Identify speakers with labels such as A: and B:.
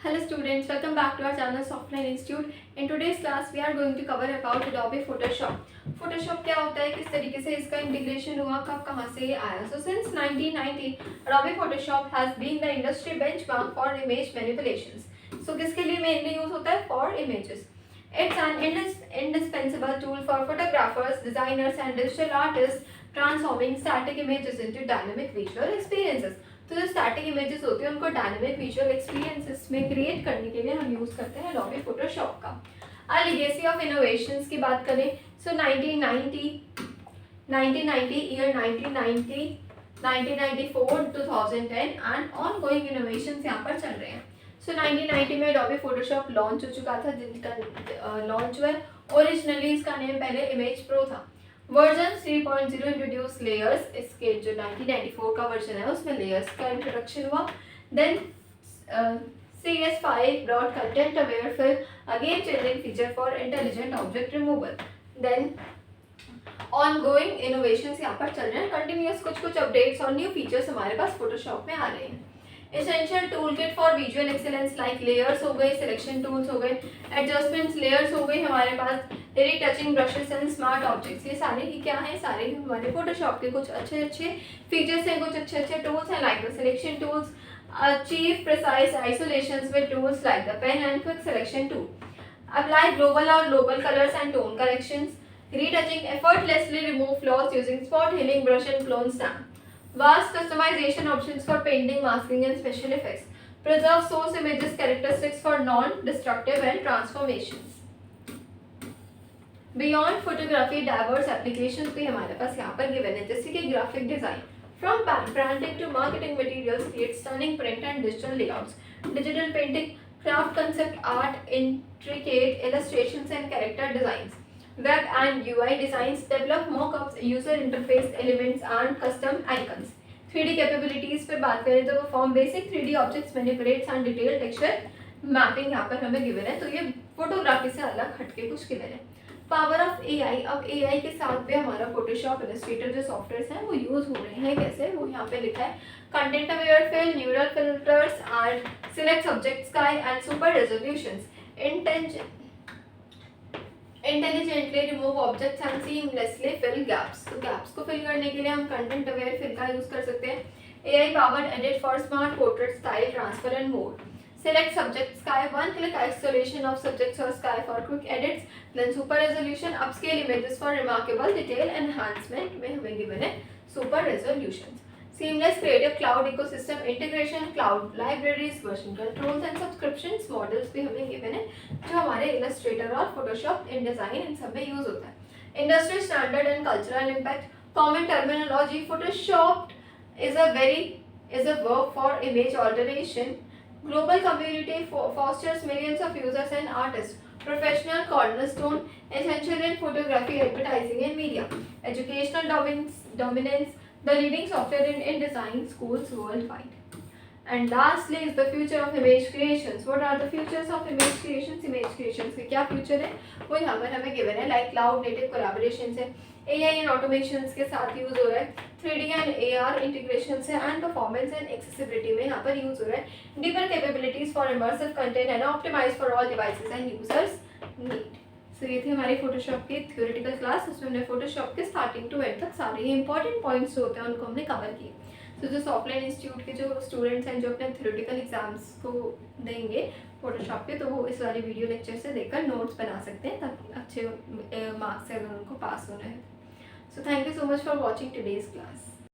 A: Hello students, welcome back to our channel Softline Institute. In today's class we are going to cover about Adobe Photoshop. Photoshop क्या होता है, किस तरीके से इसका इंटीग्रेशन हुआ, कब कहाँ से ये आया. So since 1990 Adobe Photoshop has been the industry benchmark for image manipulations. So किसके लिए mainly use होता है? For images. It's an indispensable tool for photographers, designers and digital artists transforming static images into dynamic visual experiences. तो जो static images होती हैं उनको dynamic visual experiences में क्रिएट करने के लिए हम यूज़ करते हैं एडोबी फोटोशॉप का. और लेगेसी ऑफ इनोवेशंस की बात करें सो 1990 year 1990 1994 2010 and on going innovations यहाँ पर चल रहे हैं. सो 1990 में एडोबी फोटोशॉप लॉन्च हो चुका था, जिनका लॉन्च हुआ है. ओरिजिनली इसका नेम पहले इमेज प्रो था. Version 3.0 introduce layers. इसके जो 1994 का वर्जन है उसमें लेयर्स का इंट्रोडक्शन हुआ. Then CS5 brought content aware fill, a game changing feature for intelligent object removal. Then ongoing innovations यहाँ पर चल रहे हैं. कंटिन्यूस कुछ अपडेट्स और न्यू फीचर्स हमारे पास फोटोशॉप में आ रहे हैं. Essential tool kit for visual excellence like layers हो गए, सिलेक्शन टूल्स हो गए, एडजस्टमेंट्स लेयर्स हो गई हमारे पास, retouching brushes and smart objects. ये सारे ही क्या है, सारे ही हमारे फोटोशॉप के कुछ अच्छे फीचर्स हैं, कुछ अच्छे टूल्स हैं like the selection tools, achieve precise isolations with tools like the pen and quick selection tool, apply global और local colours and tone corrections, retouching effortlessly remove flaws using spot healing brush and clone stamp, vast customization options for painting, masking and special effects, preserve source images characteristics for non-destructive and transformations. Beyond photography diverse application भी हमारे पास यहाँ पर given है, जैसे कि graphic design from branding to marketing materials, create stunning print and digital layouts, digital painting, craft concept art, intricate illustrations and character designs, web and UI designs, develop mockups, user interface elements and custom icons. 3D capabilities पे बात करें तो form basic 3D objects, manipulates and detail texture mapping यहाँ पर हमें given है. तो ये फोटोग्राफी से अलग हटके कुछ गिवन है. Power of AI. अब एआई के साथ भी हमारा फोटोशॉप इलस्ट्रेटर जो सॉफ्टवेयर्स हैं वो यूज हो रहे हैं. कैसे, वो यहाँ पे लिखा है. Content aware fill, neural filters and select subject sky and super resolutions, intelligently remove objects and seamlessly fill gaps. तो गैप्स को फिल करने के लिए हम कंटेंट अवेयर फिल का यूज कर सकते हैं. AI powered edit for smart portrait style transfer and more. Select subject sky, one click isolation of subjects or sky for quick edits. Then super resolution, upscale images for remarkable detail enhancement में हमें given है super resolutions. Seamless creative cloud ecosystem integration, cloud libraries, version controls and subscriptions models भी हमें given है, जो हमारे Illustrator और Photoshop, InDesign इन सब में use होता है. Industry standard and cultural impact. Common terminology. Photoshop is a verb for image alteration. Global community fosters millions of users and artists. Professional cornerstone, essential in photography, advertising and media. Educational dominance, the leading software in InDesign schools worldwide. And lastly is the future of image creations. What are the futures of image creations? Image creations के क्या future है वो यहाँ पर हमें given है. Like cloud native collaborations है, AI and automations के साथ यूज हो रहा है, 3D and AR integrations है, and performance and accessibility में यहाँ पर यूज हो रहा है. Deeper capabilities for immersive content and optimized for all devices and users need. So ये थी हमारी फोटोशॉप की थ्योरेटिकल क्लास. उसमें हमने फोटोशॉप के स्टार्टिंग टू एंड तक सारे ही इंपॉर्टेंट पॉइंट्स जो होते हैं उनको हमने कवर किए. तो जो सॉफ्टलाइन इंस्टीट्यूट के जो स्टूडेंट्स हैं जो अपने थ्योरेटिकल एग्जाम्स को देंगे फोटोशॉप के, तो वो इस वाली वीडियो लेक्चर से देखकर नोट्स बना सकते हैं ताकि अच्छे मार्क्स से अगर उनको पास होना है. So thank you so much for watching today's class.